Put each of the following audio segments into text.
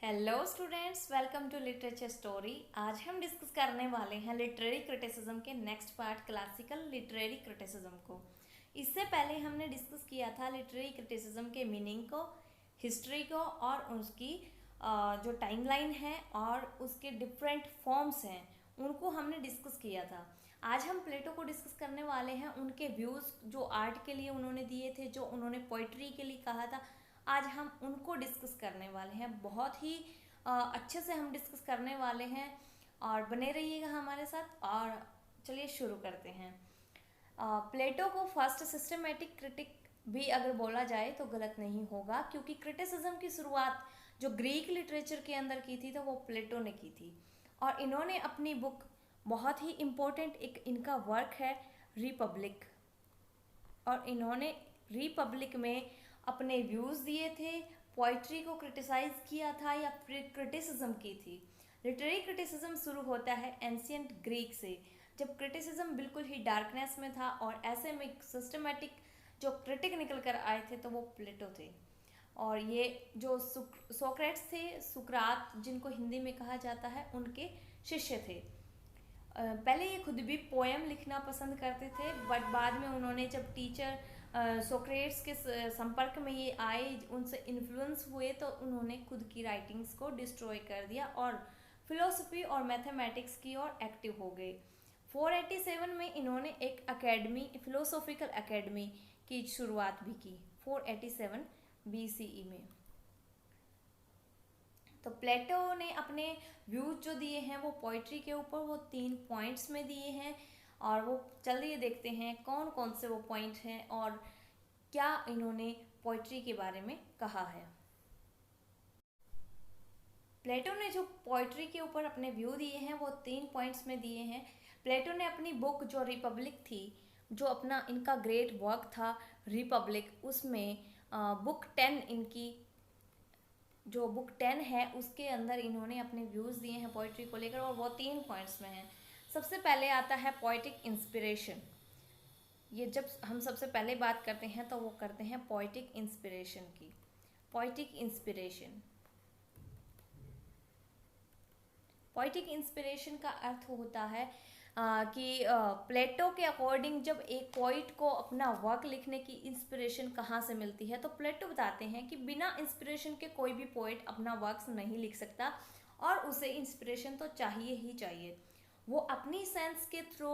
Hello students, welcome to literature story. आज हम discuss करने वाले हैं लिटरेरी क्रिटिसिज्म के next part classical literary criticism को। इससे पहले हमने डिस्कस किया था लिटरेरी क्रिटिसिज्म के मीनिंग को, हिस्ट्री को और उसकी जो टाइमलाइन है और उसके डिफरेंट फॉर्म्स हैं उनको हमने डिस्कस किया था। आज हम प्लेटो को डिस्कस करने वाले हैं, उनके व्यूज़ जो आर्ट के लिए उन्होंने दिए थे, जो उन्होंने पोइट्री के लिए कहा था, आज हम उनको डिस्कस करने वाले हैं। बहुत ही अच्छे से हम डिस्कस करने वाले हैं और बने रहिएगा हमारे साथ। और चलिए शुरू करते हैं। प्लेटो को फर्स्ट सिस्टमेटिक क्रिटिक भी अगर बोला जाए तो गलत नहीं होगा, क्योंकि क्रिटिसिज्म की शुरुआत जो ग्रीक लिटरेचर के अंदर की थी तो वो प्लेटो ने की थी। और इन्होंने अपनी बुक, बहुत ही इम्पोर्टेंट एक इनका वर्क है रिपब्लिक, और इन्होंने रिपब्लिक में अपने व्यूज़ दिए थे, पोइट्री को क्रिटिसाइज किया था या फिर क्रिटिसिज्म की थी। लिटरेरी क्रिटिसिज्म शुरू होता है एंशियंट ग्रीक से, जब क्रिटिसिज्म बिल्कुल ही डार्कनेस में था, और ऐसे में सिस्टमेटिक जो क्रिटिक निकल कर आए थे तो वो प्लेटो थे। और ये जो सोक्रेट्स थे, सुकरात जिनको हिंदी में कहा जाता है, उनके शिष्य थे। पहले ये खुद भी पोएम लिखना पसंद करते थे, बट बाद में उन्होंने जब टीचर सोक्रेट्स के संपर्क में ये आए, उनसे इन्फ्लुएंस हुए, तो उन्होंने खुद की राइटिंग्स को डिस्ट्रॉय कर दिया और फिलोसफी और मैथमेटिक्स की ओर एक्टिव हो गए। 487 में इन्होंने एक एकेडमी, फिलोसॉफिकल एकेडमी की शुरुआत भी की, 487 BCE में। तो प्लेटो ने अपने व्यूज जो दिए हैं वो पोइट्री के ऊपर, वो 3 पॉइंट्स में दिए हैं। और वो चलिए देखते हैं कौन कौन से वो पॉइंट हैं और क्या इन्होंने पोइट्री के बारे में कहा है। प्लेटो ने जो पोइट्री के ऊपर अपने व्यू दिए हैं वो 3 पॉइंट्स में दिए हैं। प्लेटो ने अपनी बुक जो रिपब्लिक थी, जो अपना इनका ग्रेट वर्क था रिपब्लिक, उसमें बुक 10 इनकी जो बुक 10 है उसके अंदर इन्होंने अपने व्यूज़ दिए हैं पोइट्री को लेकर, और वो 3 पॉइंट्स में हैं। सबसे पहले आता है पोइटिक इंस्पिरेशन। ये जब हम सबसे पहले बात करते हैं तो वो करते हैं पोइटिक इंस्पिरेशन की। पोइटिक इंस्पिरेशन, पोइटिक इंस्पिरेशन का अर्थ होता है कि प्लेटो के अकॉर्डिंग जब एक पोइट को अपना वर्क लिखने की इंस्पिरेशन कहाँ से मिलती है, तो प्लेटो बताते हैं कि बिना इंस्पिरेशन के कोई भी पोइट अपना वर्क्स नहीं लिख सकता, और उसे इंस्पिरेशन तो चाहिए ही चाहिए। वो अपनी सेंस के थ्रू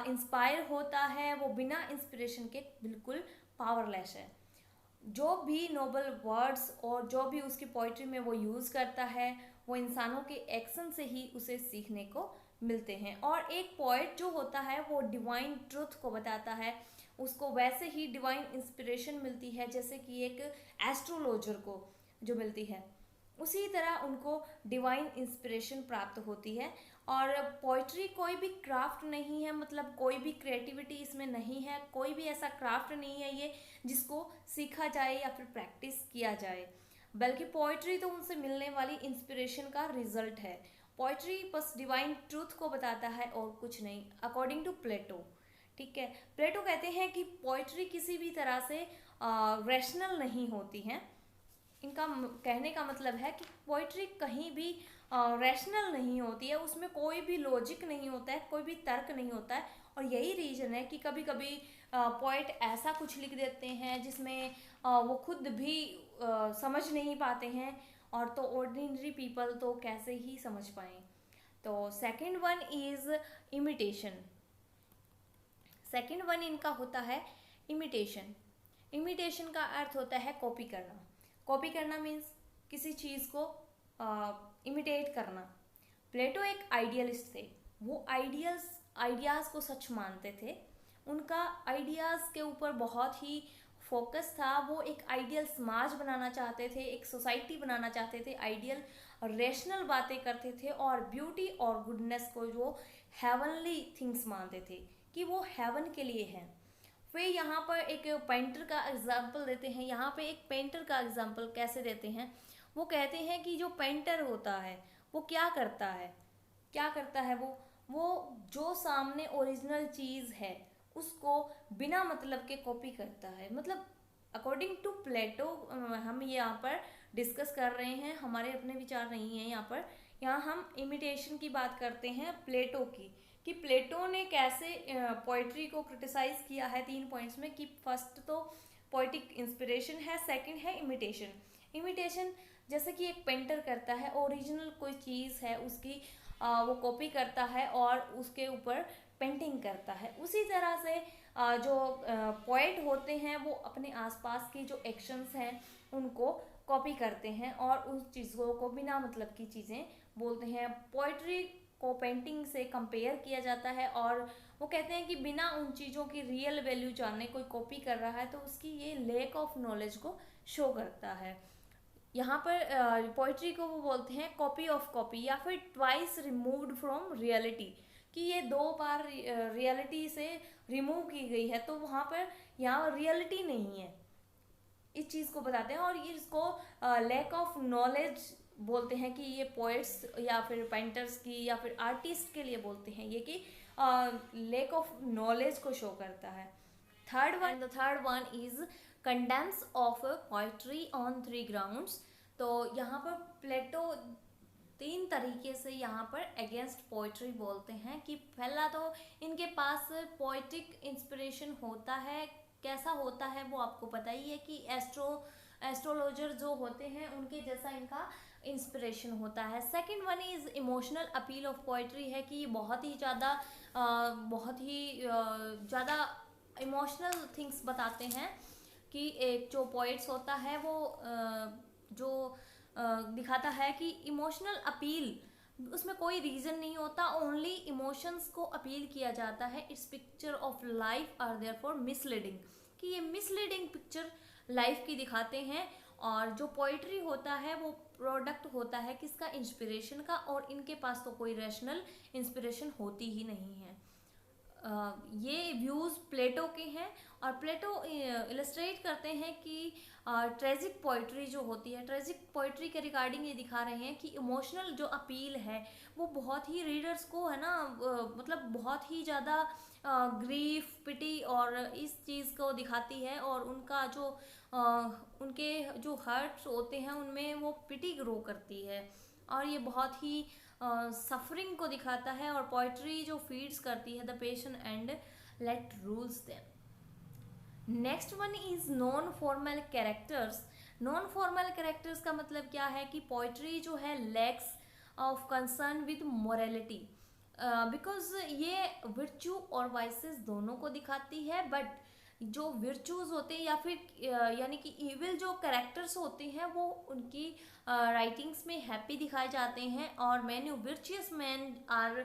इंस्पायर होता है, वो बिना इंस्पिरेशन के बिल्कुल पावरलेस है। जो भी नोबल वर्ड्स और जो भी उसकी पोइट्री में वो यूज़ करता है, वो इंसानों के एक्शन से ही उसे सीखने को मिलते हैं। और एक पोइट जो होता है वो डिवाइन ट्रुथ को बताता है, उसको वैसे ही डिवाइन इंस्पिरेशन मिलती है जैसे कि एक एस्ट्रोलॉजर को जो मिलती है, उसी तरह उनको डिवाइन इंस्पिरेशन प्राप्त होती है। और पोइट्री कोई भी क्राफ्ट नहीं है, मतलब कोई भी क्रिएटिविटी इसमें नहीं है, कोई भी ऐसा क्राफ्ट नहीं है ये जिसको सीखा जाए या फिर प्रैक्टिस किया जाए, बल्कि पोइट्री तो उनसे मिलने वाली इंस्पिरेशन का रिजल्ट है। पोइट्री बस डिवाइन ट्रूथ को बताता है और कुछ नहीं, अकॉर्डिंग टू प्लेटो। ठीक है, प्लेटो कहते हैं कि पोइट्री किसी भी तरह से रैशनल नहीं होती है। इनका कहने का मतलब है कि पोइट्री कहीं भी रैशनल नहीं होती है, उसमें कोई भी लॉजिक नहीं होता है, कोई भी तर्क नहीं होता है। और यही रीज़न है कि कभी कभी पोइट ऐसा कुछ लिख देते हैं जिसमें वो खुद भी समझ नहीं पाते हैं, और तो ऑर्डिनरी पीपल तो कैसे ही समझ पाएँ। तो second one is imitation. Second one इनका होता है इमिटेशन। इमिटेशन का अर्थ होता है कॉपी करना। कॉपी करना मीन्स किसी चीज़ को इमिटेट करना। प्लेटो एक आइडियलिस्ट थे, वो आइडियाज़ को सच मानते थे, उनका आइडियाज़ के ऊपर बहुत ही फोकस था। वो एक आइडियल समाज बनाना चाहते थे, एक सोसाइटी बनाना चाहते थे, आइडियल रेशनल बातें करते थे, और ब्यूटी और गुडनेस को जो हेवनली थिंग्स मानते थे कि वो हेवन के लिए है। वे यहाँ पर एक पेंटर का एग्जाम्पल देते हैं। यहाँ पे एक पेंटर का एग्जाम्पल कैसे देते हैं, वो कहते हैं कि जो पेंटर होता है वो क्या करता है, वो जो सामने ओरिजिनल चीज़ है उसको बिना मतलब के कॉपी करता है। मतलब अकॉर्डिंग टू प्लेटो, हम यहाँ पर डिस्कस कर रहे हैं, हमारे अपने विचार नहीं हैं यहाँ पर। यहाँ हम इमिटेशन की बात करते हैं प्लेटो की, कि प्लेटो ने कैसे पोइट्री को क्रिटिसाइज किया है 3 पॉइंट्स में। कि फर्स्ट तो पोइटिक इंस्पिरेशन है, सेकंड है इमिटेशन। इमिटेशन जैसे कि एक पेंटर करता है, ओरिजिनल कोई चीज़ है उसकी वो कॉपी करता है और उसके ऊपर पेंटिंग करता है। उसी तरह से जो पोएट होते हैं वो अपने आसपास की जो एक्शंस हैं उनको कॉपी करते हैं और उस चीज़ों को बिना मतलब की चीज़ें बोलते हैं। पोइट्री को पेंटिंग से कंपेयर किया जाता है और वो कहते हैं कि बिना उन चीज़ों की रियल वैल्यू जाने कोई कॉपी कर रहा है तो उसकी ये लैक ऑफ नॉलेज को शो करता है। यहाँ पर पोइट्री को वो बोलते हैं कॉपी ऑफ कॉपी या फिर ट्वाइस रिमूव्ड फ्रॉम रियलिटी, कि ये 2 बार रियलिटी से रिमूव की गई है, तो वहाँ पर यहाँ रियलिटी नहीं है, इस चीज़ को बताते हैं। और ये इसको लैक ऑफ नॉलेज बोलते हैं, कि ये पोएट्स या फिर पेंटर्स की या फिर आर्टिस्ट के लिए बोलते हैं ये, कि लैक ऑफ नॉलेज को शो करता है। Third one is condemns of poetry on 3 grounds. तो यहाँ पर प्लेटो 3 तरीके से यहाँ पर अगेंस्ट पोइट्री बोलते हैं। कि पहला तो इनके पास पोइटिक इंस्पिरेशन होता है, कैसा होता है वो आपको पता ही है, कि एस्ट्रोलॉजर जो होते हैं उनके जैसा इनका इंस्पिरेशन होता है। Second one is emotional appeal of poetry है, कि बहुत ही ज़्यादा इमोशनल थिंग्स बताते हैं। कि एक जो पोइट्स होता है वो जो दिखाता है कि इमोशनल अपील, उसमें कोई रीज़न नहीं होता, ओनली इमोशंस को अपील किया जाता है। Its picture of life are therefore misleading, कि ये मिसलीडिंग पिक्चर लाइफ की दिखाते हैं। और जो पोइट्री होता है वो प्रोडक्ट होता है किसका, इंस्पिरेशन का, और इनके पास तो कोई रैशनल इंस्पिरेशन होती ही नहीं है। ये व्यूज़ प्लेटो के हैं। और प्लेटो इलस्ट्रेट करते हैं कि ट्रेजिक पोइट्री जो होती है, ट्रेजिक पोइट्री के रिगार्डिंग ये दिखा रहे हैं कि इमोशनल जो अपील है वो बहुत ही रीडर्स को है ना, मतलब बहुत ही ज़्यादा ग्रीफ, पिटी और इस चीज़ को दिखाती है। और उनका जो उनके जो हर्ट्स होते हैं उनमें वो पिटी ग्रो करती है, और ये बहुत ही सफरिंग को दिखाता है। और पोइट्री जो फीड्स करती है the passion and let rules them. Next one is non formal characters. Non formal characters का मतलब क्या है, कि पोइट्री जो है lacks of concern with morality, because ये विर्चू और वाइसेस दोनों को दिखाती है। बट जो विर्चूज़ होते हैं या फिर यानी कि इविल जो कैरेक्टर्स होते हैं वो उनकी राइटिंग्स में हैप्पी दिखाए जाते हैं, और many virtuous man are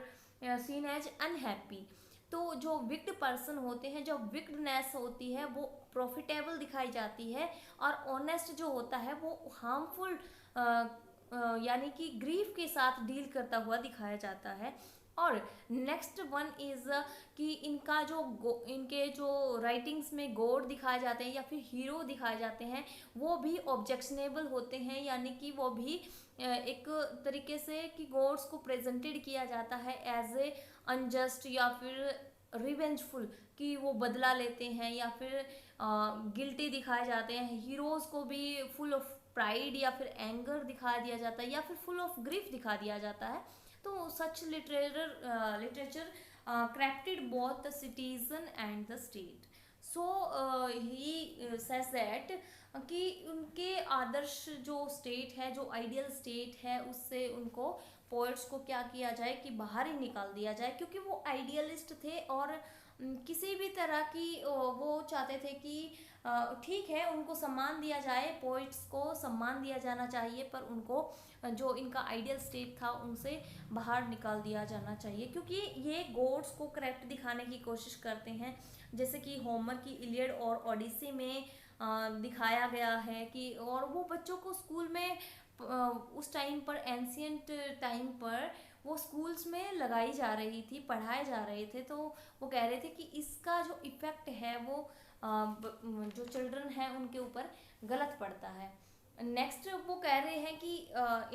seen as unhappy. तो जो विक्ड पर्सन होते हैं, जो विक्डनेस होती है वो प्रॉफिटेबल दिखाई जाती है, और ऑनेस्ट जो होता है वो हार्मफुल यानी कि ग्रीफ के साथ डील करता हुआ दिखाया जाता है। और नेक्स्ट वन इज़ कि इनके जो राइटिंग्स में गॉड दिखाए जाते हैं या फिर हीरो दिखाए जाते हैं वो भी ऑब्जेक्शनेबल होते हैं, यानी कि वो भी एक तरीके से कि गॉड्स को प्रेजेंटेड किया जाता है एज ए अनजस्ट या फिर रिवेंजफुल, कि वो बदला लेते हैं, या फिर गिल्टी दिखाए जाते हैं। हीरोज़ को भी फुल ऑफ प्राइड या फिर एंगर दिखा दिया जाता है, या फिर फुल ऑफ ग्रीफ दिखा दिया जाता है। तो सच literature crafted both the citizen and the state. So he says that कि उनके आदर्श जो स्टेट है, जो आइडियल स्टेट है, उससे उनको पोइट्स को क्या किया जाए कि बाहर ही निकाल दिया जाए, क्योंकि वो आइडियलिस्ट थे और किसी भी तरह की वो चाहते थे कि ठीक है उनको सम्मान दिया जाए, पोइट्स को सम्मान दिया जाना चाहिए, पर उनको जो इनका आइडियल स्टेट था उनसे बाहर निकाल दिया जाना चाहिए, क्योंकि ये गॉड्स को करेक्ट दिखाने की कोशिश करते हैं। जैसे कि होमर की इलियड और ओडिसी में दिखाया गया है कि, और वो बच्चों को स्कूल में उस टाइम पर, एंशियंट टाइम पर वो स्कूल्स में लगाई जा रही थी, पढ़ाए जा रहे थे। तो वो कह रहे थे कि इसका जो इफ़ेक्ट है वो जो चिल्ड्रन है उनके ऊपर गलत पड़ता है। नेक्स्ट वो कह रहे हैं कि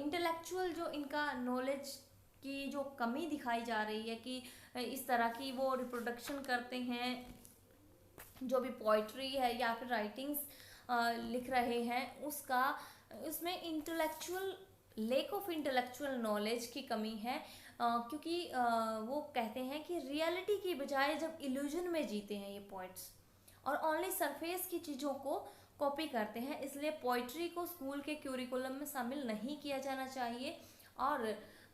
इंटेलेक्चुअल जो इनका नॉलेज की जो कमी दिखाई जा रही है, कि इस तरह की वो रिप्रोडक्शन करते हैं जो भी पोइट्री है या फिर राइटिंग्स लिख रहे हैं उसका, उसमें लेक ऑफ इंटेलेक्चुअल नॉलेज की कमी है, क्योंकि वो कहते हैं कि रियलिटी की बजाय जब इल्यूजन में जीते हैं ये पोइट्स, और ओनली सरफेस की चीज़ों को कॉपी करते हैं, इसलिए पोइट्री को स्कूल के क्यूरिकुलम में शामिल नहीं किया जाना चाहिए। और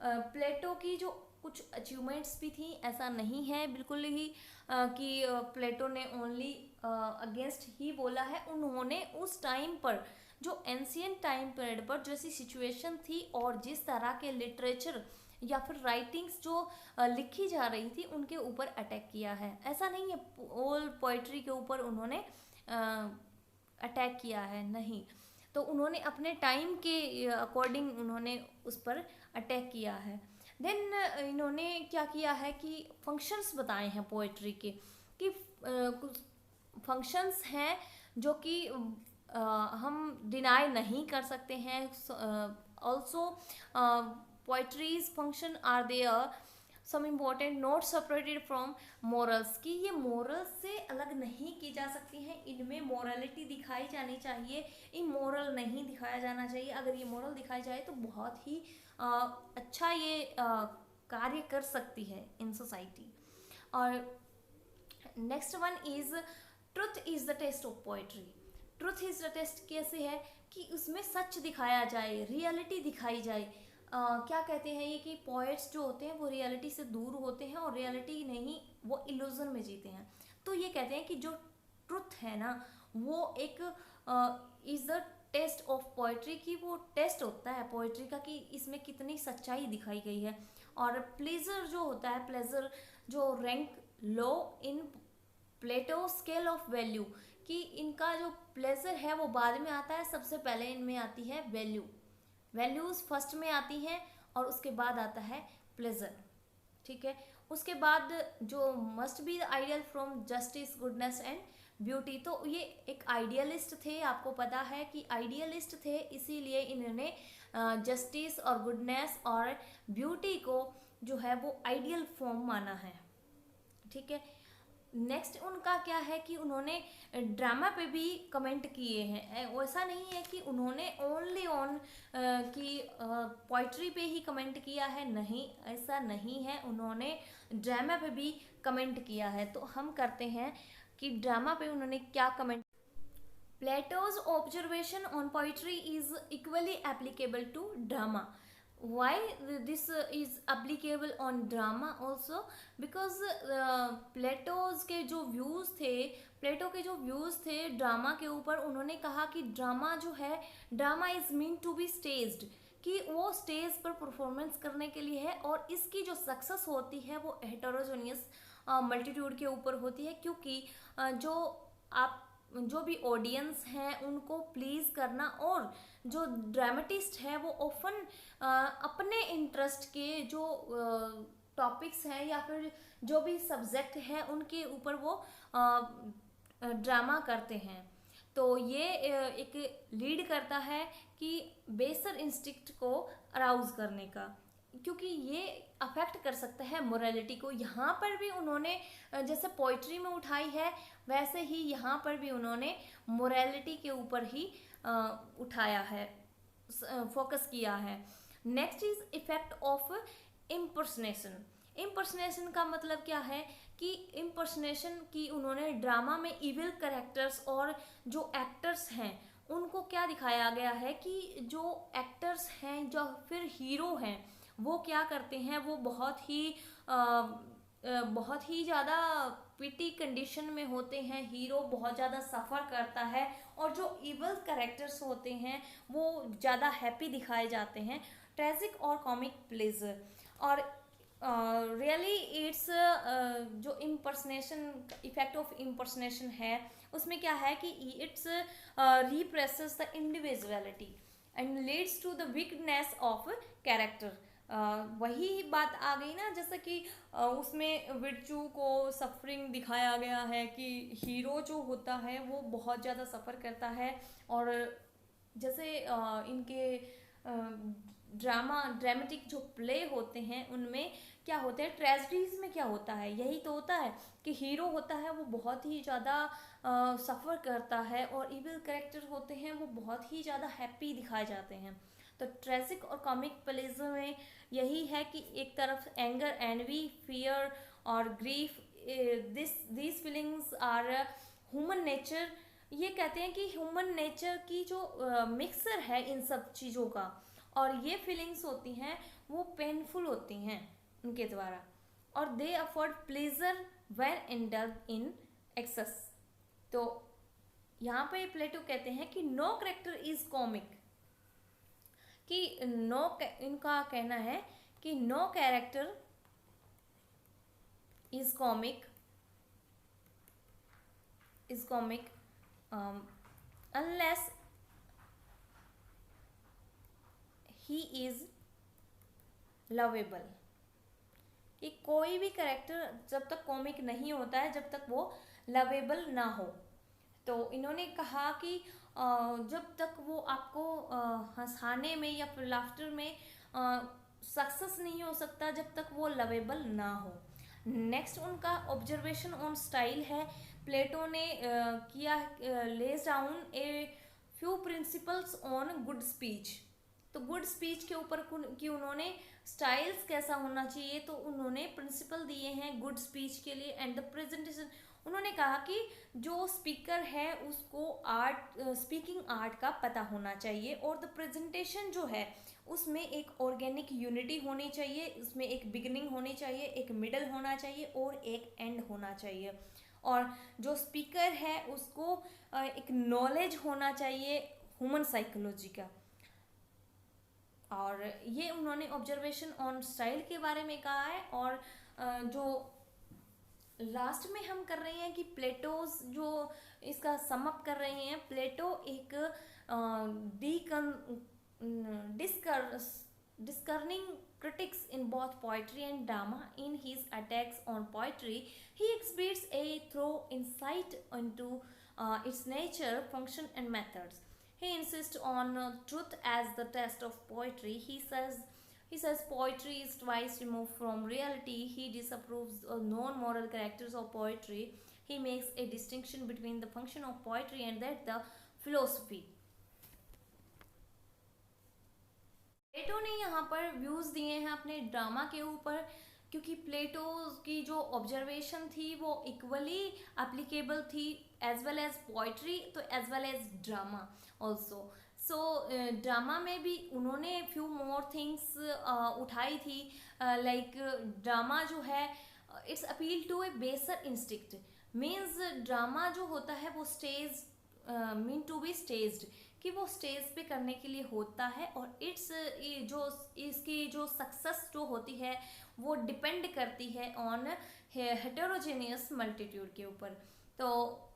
प्लेटो की जो कुछ अचीवमेंट्स भी थी, ऐसा नहीं है बिल्कुल ही कि प्लेटो ने ओनली अगेंस्ट ही बोला है। उन्होंने उस टाइम पर जो एंशियंट टाइम पीरियड पर जैसी सिचुएशन थी और जिस तरह के लिटरेचर या फिर राइटिंग्स जो लिखी जा रही थी उनके ऊपर अटैक किया है। ऐसा नहीं है ऑल पोइट्री के ऊपर उन्होंने अटैक किया है, नहीं, तो उन्होंने अपने टाइम के अकॉर्डिंग उन्होंने उस पर अटैक किया है। देन इन्होंने क्या किया है कि फंक्शंस बताए हैं पोइट्री के, कि कुछ फंक्शंस हैं जो कि हम डिनाई नहीं कर सकते हैं। Also poetry's function are there some important not separated from morals, कि ये मॉरल्स से अलग नहीं की जा सकती हैं, इनमें मॉरलिटी दिखाई जानी चाहिए, इमोरल नहीं दिखाया जाना चाहिए। अगर ये मॉरल दिखाई जाए तो बहुत ही अच्छा ये कार्य कर सकती है इन सोसाइटी। और next one is truth is the test of poetry. Truth is the test कैसे है कि उसमें सच दिखाया जाए, रियलिटी दिखाई जाए। क्या कहते हैं ये कि पोएट्स जो होते हैं वो रियलिटी से दूर होते हैं और रियलिटी नहीं, वो इल्यूजन में जीते हैं। तो ये कहते हैं कि जो ट्रुथ है ना वो एक is the test of poetry, की वो टेस्ट होता है पोइट्री का कि इसमें कितनी सच्चाई दिखाई गई है। और प्लेजर जो होता है, प्लेजर जो rank low in Plato scale of value, कि इनका जो प्लेजर है वो बाद में आता है, सबसे पहले इनमें आती है वैल्यू, वैल्यूज फर्स्ट में आती हैं और उसके बाद आता है प्लेजर, ठीक है। उसके बाद जो must be the ideal from justice goodness and beauty, तो ये एक आइडियलिस्ट थे, आपको पता है कि आइडियलिस्ट थे, इसीलिए इन्होंने जस्टिस और गुडनेस और ब्यूटी को जो है वो आइडियल फॉर्म माना है, ठीक है। नेक्स्ट उनका क्या है कि उन्होंने ड्रामा पे भी कमेंट किए हैं। ऐसा नहीं है कि उन्होंने ओनली ऑन की पोइट्री पे ही कमेंट किया है, नहीं, ऐसा नहीं है, उन्होंने ड्रामा पे भी कमेंट किया है। तो हम करते हैं कि ड्रामा पे उन्होंने क्या comment. Plato's observation on poetry is equally applicable to drama. Why this is applicable on drama also? Because Plato's के जो व्यूज़ थे, प्लेटो के जो व्यूज़ थे ड्रामा के ऊपर, उन्होंने कहा कि ड्रामा जो है, drama is mean to be staged, कि वो स्टेज पर परफॉर्मेंस करने के लिए है और इसकी जो सक्सेस होती है वो हेटेरोजेनियस मल्टीट्यूड के ऊपर होती है, क्योंकि जो भी ऑडियंस हैं उनको प्लीज़ करना, और जो ड्रामेटिस्ट है वो ऑफन अपने इंटरेस्ट के जो टॉपिक्स हैं या फिर जो भी सब्जेक्ट है उनके ऊपर वो ड्रामा करते हैं। तो ये एक लीड करता है कि बेसर इंस्टिक्ट को अराउज करने का, क्योंकि ये अफेक्ट कर सकता है मोरालिटी को। यहाँ पर भी उन्होंने जैसे पोइट्री में उठाई है वैसे ही यहाँ पर भी उन्होंने मोरालिटी के ऊपर ही उठाया है, फोकस किया है। Next is effect of impersonation. Impersonation का मतलब क्या है कि इम्पर्सनेशन की उन्होंने ड्रामा में इविल कैरेक्टर्स और जो एक्टर्स हैं उनको क्या दिखाया गया है कि जो एक्टर्स हैं जो फिर हीरो हैं वो क्या करते हैं, वो बहुत ही ज़्यादा पिटी कंडीशन में होते हैं, हीरो बहुत ज़्यादा सफ़र करता है, और जो इवल कैरेक्टर्स होते हैं वो ज़्यादा हैप्पी दिखाए जाते हैं। ट्रेजिक और कॉमिक प्लेजर, और रियली इट्स जो इम्पर्सनेशन, इफेक्ट ऑफ इम्पर्सनेशन है उसमें क्या है कि it's represses the individuality and leads to the weakness of character. वही बात आ गई ना, जैसे कि उसमें विर्चू को सफरिंग दिखाया गया है कि हीरो जो होता है वो बहुत ज़्यादा सफ़र करता है, और जैसे इनके ड्रामेटिक जो प्ले होते हैं उनमें क्या होते हैं, ट्रेजेडीज में क्या होता है, यही तो होता है कि हीरो होता है वो बहुत ही ज़्यादा सफ़र करता है और इविल कैरेक्टर होते हैं वो बहुत ही ज़्यादा हैप्पी दिखाए जाते हैं। तो ट्रेजिक और कॉमिक प्लेज में यही है कि एक तरफ एंगर, एनवी, फियर और grief, this feelings are human nature. ये कहते हैं कि ह्यूमन नेचर की जो मिक्सर है इन सब चीज़ों का, और ये फीलिंग्स होती हैं वो पेनफुल होती हैं उनके द्वारा, और they afford pleasure when indulge in excess. तो यहाँ पे प्लेटो कहते हैं कि नो कैरेक्टर इज कॉमिक, कि इनका कहना है कि no character is comic unless he is lovable, कि कोई भी कैरेक्टर जब तक कॉमिक नहीं होता है जब तक वो लवेबल ना हो। तो इन्होंने कहा कि जब तक वो आपको हंसाने में या फिर लाफ्टर में सक्सेस नहीं हो सकता जब तक वो लवेबल ना हो। नेक्स्ट उनका ऑब्जर्वेशन ऑन स्टाइल है। प्लेटो ने किया lays down a few principles on good speech. तो गुड स्पीच के ऊपर कि उन्होंने स्टाइल्स कैसा होना चाहिए, तो उन्होंने प्रिंसिपल दिए हैं गुड स्पीच के लिए। एंड द प्रेजेंटेशन, उन्होंने कहा कि जो स्पीकर है उसको स्पीकिंग आर्ट का पता होना चाहिए, और द प्रेजेंटेशन जो है उसमें एक ऑर्गेनिक यूनिटी होनी चाहिए, उसमें एक बिगिनिंग होनी चाहिए, एक मिडल होना चाहिए और एक एंड होना चाहिए। और जो स्पीकर है उसको एक नॉलेज होना चाहिए ह्यूमन साइकोलॉजी का। और ये उन्होंने ऑब्जर्वेशन ऑन स्टाइल के बारे में कहा है। और जो लास्ट में हम कर रहे हैं कि प्लेटोज जो इसका समअप कर रहे हैं, प्लेटो एक discerning critics in both poetry and drama. In his attacks on poetry, he exhibits a thorough insight into its nature, function, and methods. He insists on truth as the test of poetry. He says poetry is twice removed from reality. He disapproves of non-moral characters of poetry. He makes a distinction between the function of poetry and that the philosophy. प्लेटो ने यहाँ पर views दिए हैं अपने drama के ऊपर, क्योंकि प्लेटो की जो ऑब्जर्वेशन थी वो इक्वली एप्लीकेबल थी एज वेल एज पोइट्री, तो as well as drama also. So drama में भी उन्होंने फ्यू मोर थिंग्स उठाई थी, लाइक ड्रामा जो है इट्स अपील टू ए बेसर इंस्टिक्ट। मीन्स ड्रामा जो होता है वो stage mean to be staged, कि वो स्टेज पे करने के लिए होता है, और इसकी जो सक्सेस जो होती है वो डिपेंड करती है ऑन हेटेरोजेनियस मल्टीट्यूड के ऊपर। तो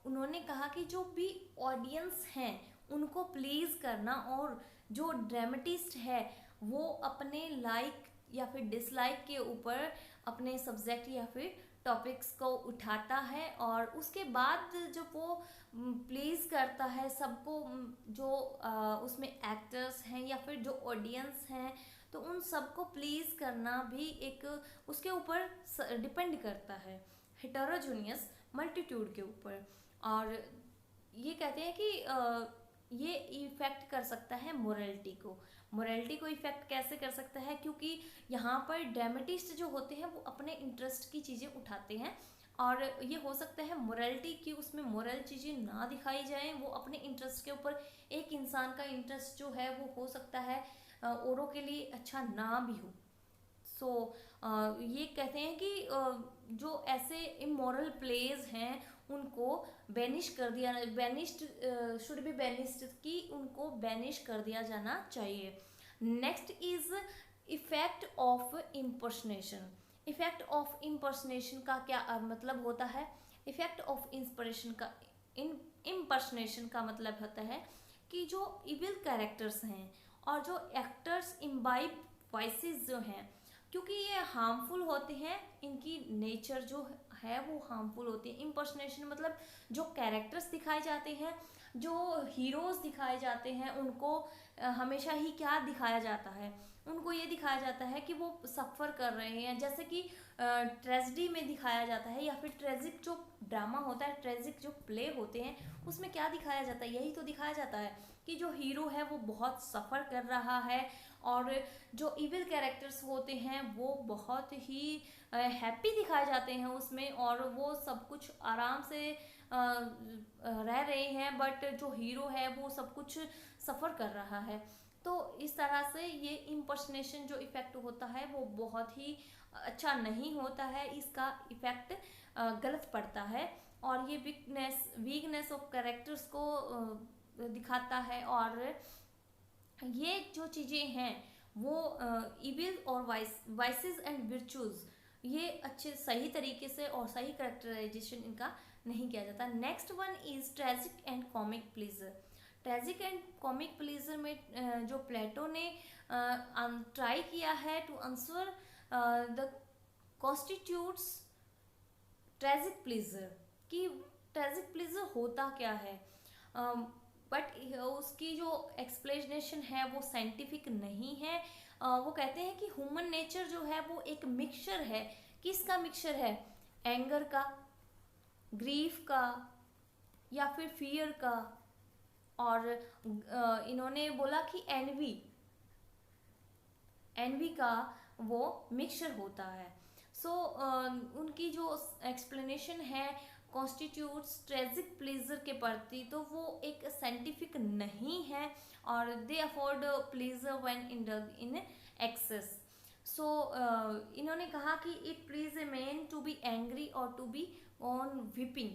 उन्होंने कहा कि जो भी ऑडियंस हैं उनको प्लीज़ करना, और जो ड्रामेटिस्ट है वो अपने लाइक या फिर डिसलाइक के ऊपर अपने सब्जेक्ट या फिर टॉपिक्स को उठाता है, और उसके बाद जब वो प्लीज़ करता है सबको, जो उसमें एक्टर्स हैं या फिर जो ऑडियंस हैं, तो उन सबको प्लीज़ करना भी एक उसके ऊपर डिपेंड करता है हेटेरोजेनियस मल्टीट्यूड के ऊपर। और ये कहते हैं कि ये इफ़ेक्ट कर सकता है मोरालिटी को इफ़ेक्ट कैसे कर सकता है, क्योंकि यहाँ पर ड्रामेटिस्ट जो होते हैं वो अपने इंटरेस्ट की चीज़ें उठाते हैं, और ये हो सकता है मोरालिटी की उसमें मोरल चीज़ें ना दिखाई जाएं, वो अपने इंटरेस्ट के ऊपर, एक इंसान का इंटरेस्ट जो है वो हो सकता है औरों के लिए अच्छा ना भी हो। सो ये कहते हैं कि जो ऐसे इमोरल प्लेज हैं उनको बैनिश कर दिया, शुड बी बैनिश्ड, कि उनको बैनिश कर दिया जाना चाहिए। Next is effect of impersonation. Effect of impersonation का क्या मतलब होता है? इफेक्ट ऑफ इम्पर्सनेशन का मतलब होता है कि जो इविल कैरेक्टर्स हैं और जो एक्टर्स इम्बाइब वॉइसेस जो हैं, क्योंकि ये हार्मफुल होते हैं, इनकी नेचर जो है वो हार्मफुल होती है। इम्पर्सनेशन मतलब जो कैरेक्टर्स दिखाए जाते हैं, जो हीरोज़ दिखाए जाते हैं, उनको हमेशा ही क्या दिखाया जाता है, उनको ये दिखाया जाता है कि वो सफ़र कर रहे हैं, जैसे कि ट्रेजिडी में दिखाया जाता है, या फिर ट्रेजिक जो ड्रामा होता है, ट्रेजिक जो प्ले होते हैं, उसमें क्या दिखाया जाता है, यही तो दिखाया जाता है कि जो हीरो है वो बहुत सफ़र कर रहा है, और जो इविल कैरेक्टर्स होते हैं वो बहुत ही हैप्पी दिखाए जाते हैं उसमें, और वो सब कुछ आराम से रह रहे हैं, बट जो हीरो है वो सब कुछ सफ़र कर रहा है। तो इस तरह से ये इम्पर्सनेशन जो इफ़ेक्ट होता है वो बहुत ही अच्छा नहीं होता है, इसका इफ़ेक्ट गलत पड़ता है, और ये वीकनेस ऑफ कैरेक्टर्स को दिखाता है, और ये जो चीज़ें हैं वो इविल और वाइसेस एंड विर्चुअज, ये अच्छे सही तरीके से और सही करेक्टराइजेशन इनका नहीं किया जाता। Next one is tragic and comic pleasure. Tragic and comic pleasure में जो प्लेटो ने ट्राई किया है to answer the constitutes tragic pleasure, कि ट्रेजिक प्लीजर होता क्या है, बट उसकी जो एक्सप्लेनेशन है वो साइंटिफिक नहीं है। वो कहते हैं कि ह्यूमन नेचर जो है वो एक मिक्सचर है। किसका मिक्सचर है? एंगर का, ग्रीफ का, या फिर फियर का, और इन्होंने बोला कि एनवी का वो मिक्सचर होता है। सो उनकी जो एक्सप्लेनेशन है कॉन्स्टिट्यूट्स ट्रेजिक प्लेजर के प्रति, तो वो एक साइंटिफिक नहीं है, और they afford pleasure when in excess. So इन्होंने कहा कि it please a man to be angry और टू बी ऑन विपिंग।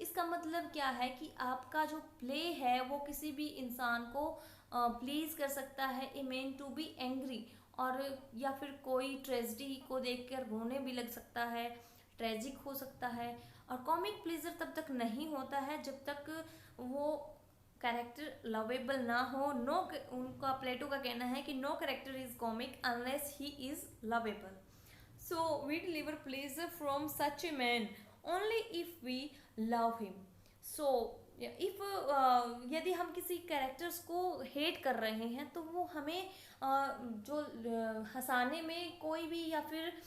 इसका मतलब क्या है कि आपका जो प्ले है वो किसी भी इंसान को प्लीज कर सकता है, a man to be angry, और या फिर कोई ट्रेजिडी को देखकर रोने भी लग सकता है, ट्रेजिक हो सकता है। और कॉमिक प्लीजर तब तक नहीं होता है जब तक वो कैरेक्टर लवेबल ना हो। नो, उनका प्लेटो का कहना है कि no character is comic unless he is lovable. So we deliver pleasure from such a man only if we love him. So if यदि हम किसी कैरेक्टर्स को हेट कर रहे हैं तो वो हमें जो हंसाने में कोई भी या फिर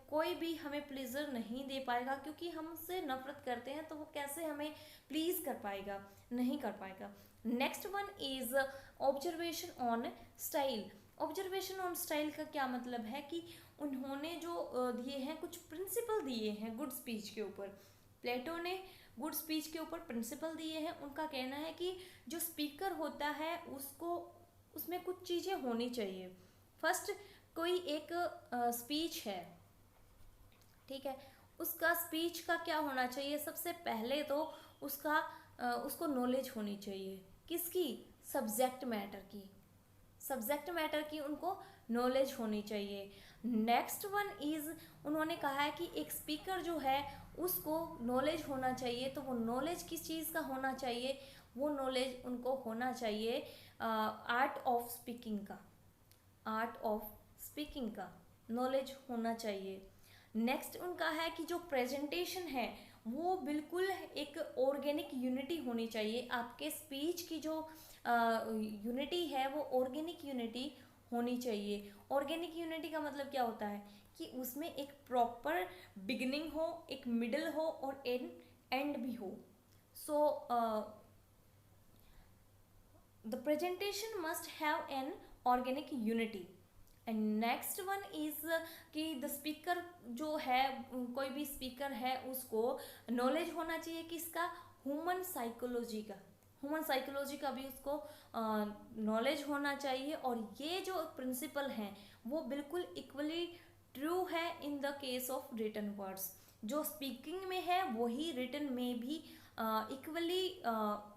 कोई भी हमें प्लेजर नहीं दे पाएगा, क्योंकि हम उससे नफरत करते हैं, तो वो कैसे हमें प्लीज कर पाएगा? नहीं कर पाएगा। Next one is observation on style. Observation on style का क्या मतलब है कि उन्होंने जो दिए हैं कुछ प्रिंसिपल दिए हैं गुड स्पीच के ऊपर। प्लेटो ने गुड स्पीच के ऊपर प्रिंसिपल दिए हैं। उनका कहना है कि जो स्पीकर होता है उसको उसमें कुछ चीज़ें होनी चाहिए। फर्स्ट, कोई एक स्पीच है, ठीक है, उसका स्पीच का क्या होना चाहिए? सबसे पहले तो उसको नॉलेज होनी चाहिए। किसकी? सब्जेक्ट मैटर की। सब्जेक्ट मैटर की उनको नॉलेज होनी चाहिए। नेक्स्ट वन इज, उन्होंने कहा है कि एक स्पीकर जो है उसको नॉलेज होना चाहिए। तो वो नॉलेज किस चीज़ का होना चाहिए? वो नॉलेज उनको होना चाहिए आर्ट ऑफ स्पीकिंग का। आर्ट ऑफ स्पीकिंग का नॉलेज होना चाहिए। नेक्स्ट उनका है कि जो प्रेजेंटेशन है वो बिल्कुल एक ऑर्गेनिक यूनिटी होनी चाहिए। आपके स्पीच की जो यूनिटी है वो ऑर्गेनिक यूनिटी होनी चाहिए। ऑर्गेनिक यूनिटी का मतलब क्या होता है? कि उसमें एक प्रॉपर बिगिनिंग हो, एक मिडल हो और एंड भी हो। So the presentation must have an organic unity. And next one is कि द स्पीकर जो है, कोई भी स्पीकर है उसको नॉलेज होना चाहिए किसका? ह्यूमन साइकोलॉजी का। ह्यूमन साइकोलॉजी का भी उसको नॉलेज होना चाहिए। और ये जो प्रिंसिपल हैं वो बिल्कुल इक्वली ट्रू है in the case of written words. जो स्पीकिंग में है वही रिटन में भी इक्वली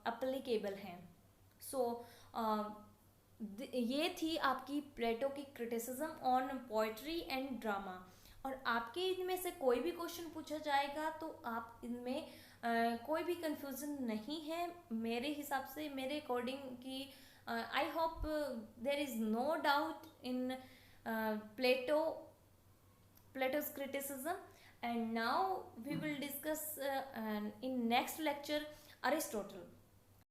अप्लीकेबल हैं। सो ये थी आपकी प्लेटो की criticism on poetry and drama. और आपके इनमें से कोई भी क्वेश्चन पूछा जाएगा तो आप इनमें कोई भी कंफ्यूजन नहीं है मेरे हिसाब से, मेरे अकॉर्डिंग कि I hope there is no doubt in Plato's criticism. And now we will discuss in next lecture Aristotle.